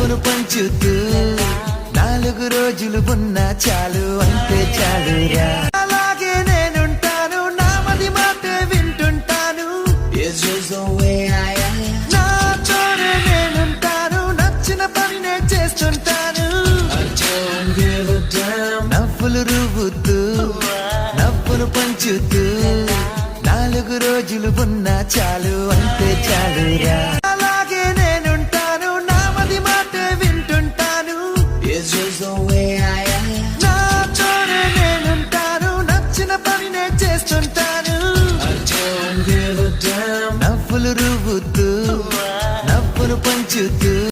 నవ్వును పంచుతూ 4 రోజులు ఉన్నా చాలు అంతే చాలురా. అలాగే నేనుంటాను, నా మది మాటే వింటుంటాను. నా తోడే నేనుంటాను, నచ్చిన పనినే చేస్తుంటాను. నవ్వులు రువ్వుతూ నవ్వును పంచుతూ 4 రోజులు ఉన్నా చాలు అంతే చాలురా. అలాగే నేనుంటాను, నా మది మాటే వింటుంటాను. నా తోడే నేనుంటాను, నచ్చిన పనినే చేస్తుంటాను. నవ్వులు రువ్వుతూ నవ్వును పంచుతూ